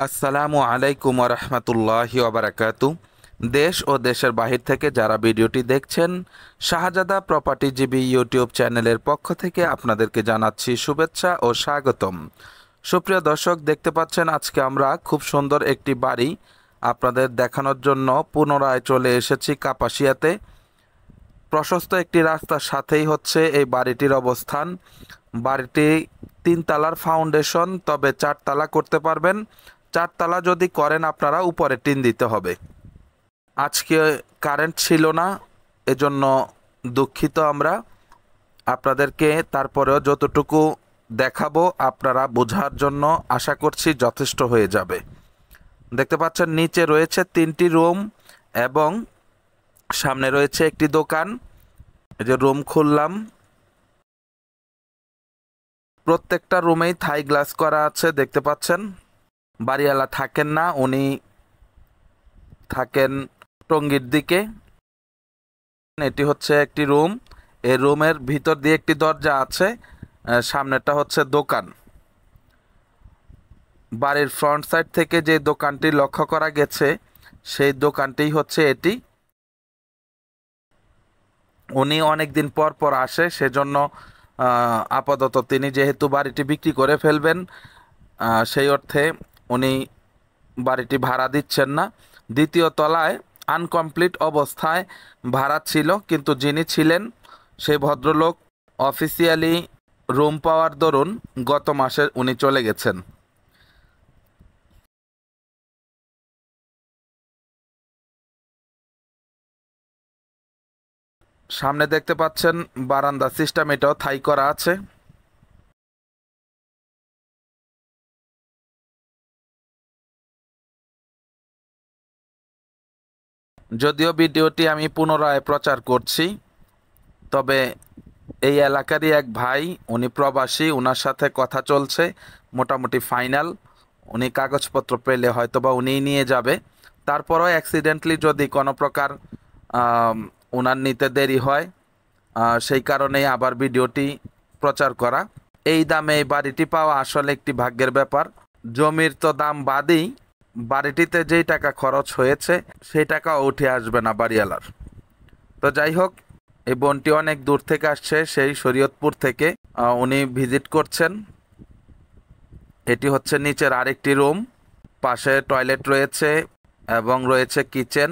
আসসালামু আলাইকুম রহমতুল্লাহি ওবারাকাতু। দেশ ও দেশের বাহির থেকে যারা ভিডিওটি দেখছেন, শাহজাদা প্রপার্টিজীবী ইউটিউব চ্যানেলের পক্ষ থেকে আপনাদেরকে জানাচ্ছি শুভেচ্ছা ও স্বাগতম। সুপ্রিয় দর্শক, দেখতে পাচ্ছেন আজকে আমরা খুব সুন্দর একটি বাড়ি আপনাদের দেখানোর জন্য পুনরায় চলে এসেছি কাপাসিয়াতে। প্রশস্ত একটি রাস্তার সাথেই হচ্ছে এই বাড়িটির অবস্থান। বাড়িটি তিনতলার ফাউন্ডেশন, তবে চারতলা করতে পারবেন। চারতলা যদি করেন আপনারা উপরে টিন দিতে হবে। আজকে কারেন্ট ছিল না, এজন্য দুঃখিত আমরা। আপনাদেরকে তারপরেও যতটুকু দেখাবো আপনারা বোঝার জন্য আশা করছি যথেষ্ট হয়ে যাবে। দেখতে পাচ্ছেন নিচে রয়েছে 3টি রুম এবং সামনে রয়েছে একটি দোকান। এই যে রুম খুললাম, প্রত্যেকটা রুমেই থাই গ্লাস করা আছে। দেখতে পাচ্ছেন বাড়িওয়ালা থাকেন না, উনি থাকেন টঙ্গীর দিকে। এটি হচ্ছে একটি রুম, এই রুমের ভিতর দিয়ে একটি দরজা আছে, সামনেটা হচ্ছে দোকান। বাড়ির ফ্রন্ট সাইড থেকে যে দোকানটি লক্ষ্য করা গেছে সেই দোকানটি হচ্ছে এটি। উনি অনেক দিন পর পর আসে, সেজন্য আপাতত তিনি যেহেতু বাড়িটি বিক্রি করে ফেলবেন, সেই অর্থে উনি বাড়িটি ভাড়া দিচ্ছেন না। দ্বিতীয় তলায় আনকমপ্লিট অবস্থায় ভাড়া ছিল, কিন্তু যিনি ছিলেন সেই ভদ্রলোক অফিসিয়ালি রুম পাওয়ার দরুন গত মাসে উনি চলে গেছেন। সামনে দেখতে পাচ্ছেন বারান্দা সিস্টেম, এটাও থাই করা আছে। যদিও ভিডিওটি আমি পুনরায় প্রচার করছি, তবে এই এলাকারই এক ভাই, উনি প্রবাসী, ওনার সাথে কথা চলছে মোটামুটি ফাইনাল। উনি কাগজপত্র পেলে হয়তোবা উনিই নিয়ে যাবে। তারপরও অ্যাক্সিডেন্টলি যদি কোনো প্রকার ওনার নিতে দেরি হয়, সেই কারণেই আবার ভিডিওটি প্রচার করা। এই দামে এই বাড়িটি পাওয়া আসলে একটি ভাগ্যের ব্যাপার। জমির তো দাম বাদই, বাড়িটিতে যেই টাকা খরচ হয়েছে সেই টাকাও উঠে আসবে না বাড়িওয়ালার। তো যাই হোক, এই বোনটি অনেক দূর থেকে আসছে, সেই শরীয়তপুর থেকে উনি ভিজিট করছেন। এটি হচ্ছে নিচের আরেকটি রুম, পাশে টয়লেট রয়েছে এবং রয়েছে কিচেন।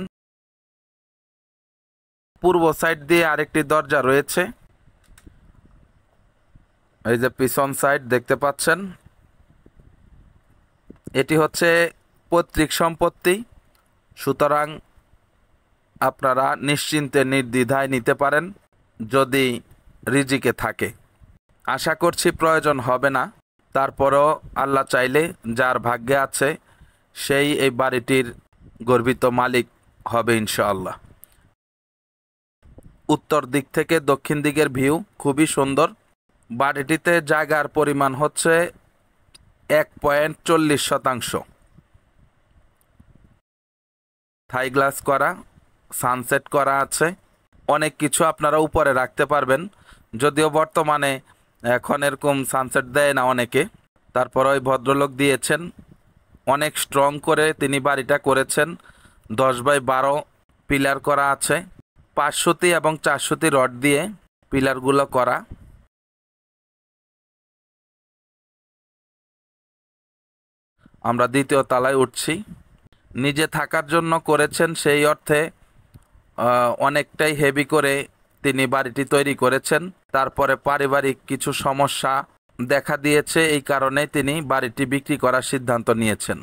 পূর্ব সাইড দিয়ে আরেকটি দরজা রয়েছে। এই যে পিছন সাইড দেখতে পাচ্ছেন, এটি হচ্ছে পৈতৃক সম্পত্তি, সুতরাং আপনারা নিশ্চিন্তে নির্দ্বিধায় নিতে পারেন যদি রিজিকে থাকে। আশা করছি প্রয়োজন হবে না, তারপরও আল্লাহ চাইলে যার ভাগ্যে আছে সেই এই বাড়িটির গর্বিত মালিক হবে ইনশাআল্লাহ। উত্তর দিক থেকে দক্ষিণ দিকের ভিউ খুবই সুন্দর। বাড়িটিতে জায়গার পরিমাণ হচ্ছে 1.40 শতাংশ। থাই গ্লাস করা, সানসেট করা আছে, অনেক কিছু আপনারা উপরে রাখতে পারবেন। যদিও বর্তমানে এখন এরকম সানসেট দেয় না অনেকে, তারপর ওই ভদ্রলোক দিয়েছেন। অনেক স্ট্রং করে তিনি বাড়িটা করেছেন। 10x12 পিলার করা আছে, 5 সুতি এবং 4 সুতি রড দিয়ে পিলারগুলো করা। আমরা দ্বিতীয় তলায় উঠছি। নিজে থাকার জন্য করেছেন, সেই অর্থে অনেকটাই হেভি করে তিনি বাড়িটি তৈরি করেছেন। তারপরে পারিবারিক কিছু সমস্যা দেখা দিয়েছে, এই কারণে তিনি বাড়িটি বিক্রি করার সিদ্ধান্ত নিয়েছেন।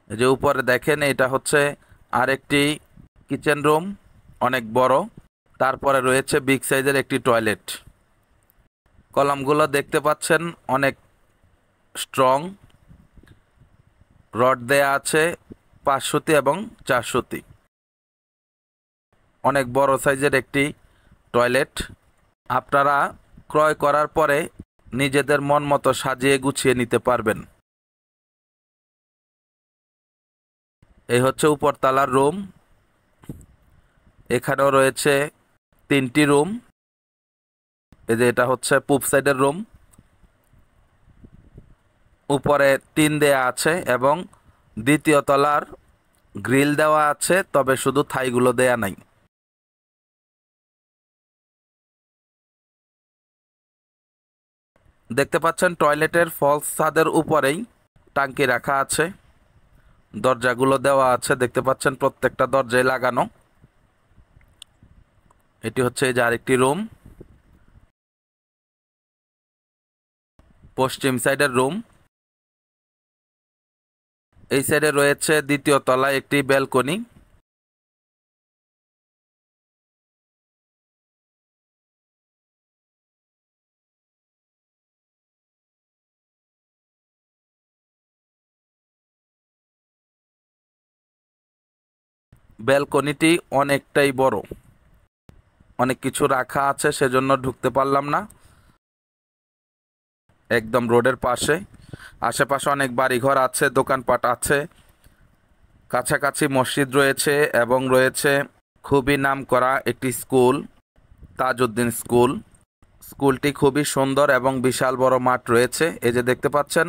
এই যে উপরে দেখেন, এটা হচ্ছে আরেকটি কিচেন রুম, অনেক বড়। তারপরে রয়েছে বিগ সাইজের একটি টয়লেট। কলামগুলো দেখতে পাচ্ছেন অনেক স্ট্রং, রড দেয়া আছে 5 সুতি এবং 4 সুতি। অনেক বড় সাইজের একটি টয়লেট। আপনারা ক্রয় করার পরে নিজেদের মন মতো সাজিয়ে গুছিয়ে নিতে পারবেন। এই হচ্ছে উপরতলার রুম। এখানেও রয়েছে 3টি রুম। এই যে এটা হচ্ছে পূব সাইডের রুম। উপরে টিন দেয়া আছে এবং দ্বিতীয় তলার গ্রিল দেওয়া আছে, তবে শুধু থাইগুলো দেয়া নাই। দেখতে পাচ্ছেন টয়লেটের ফলস ছাদের উপরেই টাঙ্কি রাখা আছে। দরজাগুলো দেওয়া আছে, দেখতে পাচ্ছেন প্রত্যেকটা দরজায় লাগানো। এটি হচ্ছে এই যে আরেকটি রুম, পশ্চিম সাইডের রুম। এই সাইডে রয়েছে দ্বিতীয় তলায় একটি ব্যালকনি। ব্যালকনিটি অনেকটাই বড়, অনেক কিছু রাখা আছে, সেজন্য ঢুকতে পারলাম না। একদম রোডের পাশে, আশেপাশে অনেক বাড়িঘর আছে, দোকানপাট আছে, কাছাকাছি মসজিদ রয়েছে এবং রয়েছে খুবই নামকরা একটি স্কুল, তাজউদ্দিন স্কুল। স্কুলটি খুবই সুন্দর এবং বিশাল বড় মাঠ রয়েছে। এই যে দেখতে পাচ্ছেন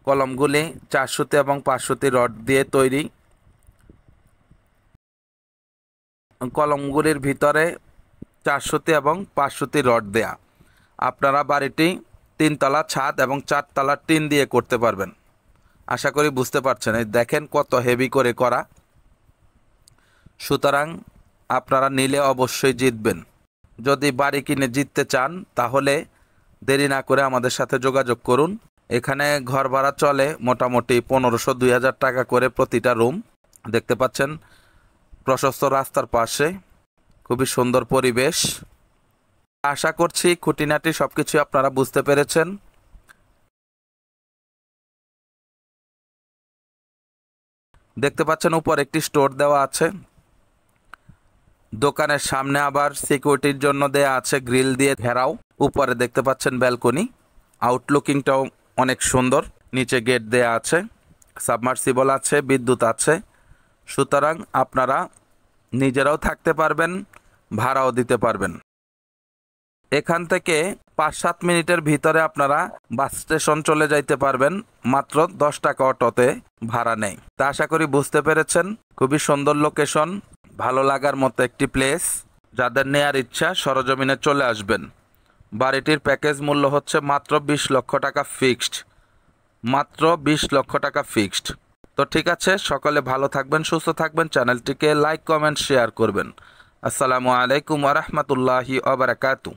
কলমগুলি 4 সুতি এবং 5 সুতি রড দিয়ে তৈরি। কলমগুলির ভিতরে 4 সুতি এবং 5 সুতি রড দেয়া। আপনারা বাড়িটি 3 তলা ছাদ এবং 4 তলা টিন দিয়ে করতে পারবেন। আশা করি বুঝতে পারছেন। এই দেখেন কত হেভি করে করা। সুতরাং আপনারা নিলে অবশ্যই জিতবেন। যদি বাড়ি কিনে জিততে চান তাহলে দেরি না করে আমাদের সাথে যোগাযোগ করুন। এখানে ঘর ভাড়া চলে মোটামুটি 1500-2000 টাকা করে প্রতিটা রুম। দেখতে পাচ্ছেন প্রশস্ত রাস্তার পাশে খুবই সুন্দর পরিবেশ। আশা করছি খুঁটিনাটি সবকিছু আপনারা বুঝতে পেরেছেন। দেখতে পাচ্ছেন উপর একটি স্টোর দেওয়া আছে। দোকানের সামনে আবার সিকিউরিটির জন্য দেয়া আছে গ্রিল দিয়ে ঘেরাও। উপরে দেখতে পাচ্ছেন ব্যালকনি, আউটলুকিংটাও অনেক সুন্দর। নিচে গেট দেয়া আছে, সাবমার্সিবল আছে, বিদ্যুৎ আছে। সুতরাং আপনারা নিজেরাও থাকতে পারবেন, ভাড়াও দিতে পারবেন। এখান থেকে 5-7 মিনিটের ভিতরে আপনারা বাস স্টেশন চলে যাইতে পারবেন। মাত্র 10 টাকা অটোতে ভাড়া নেই। তা আশা করি বুঝতে পেরেছেন। খুবই সুন্দর লোকেশন, ভালো লাগার মতো একটি প্লেস। যাদের নেয়ার ইচ্ছা সরজমিনে চলে আসবেন। বাড়িটির প্যাকেজ মূল্য হচ্ছে মাত্র 20 লক্ষ টাকা ফিক্সড। মাত্র 20 লক্ষ টাকা ফিক্সড। তো ঠিক আছে, সকলে ভালো থাকবেন, সুস্থ থাকবেন। চ্যানেলটিকে লাইক, কমেন্ট, শেয়ার করবেন। আসসালামু আলাইকুম ওয়া রাহমাতুল্লাহি ওয়া বারাকাতুহু।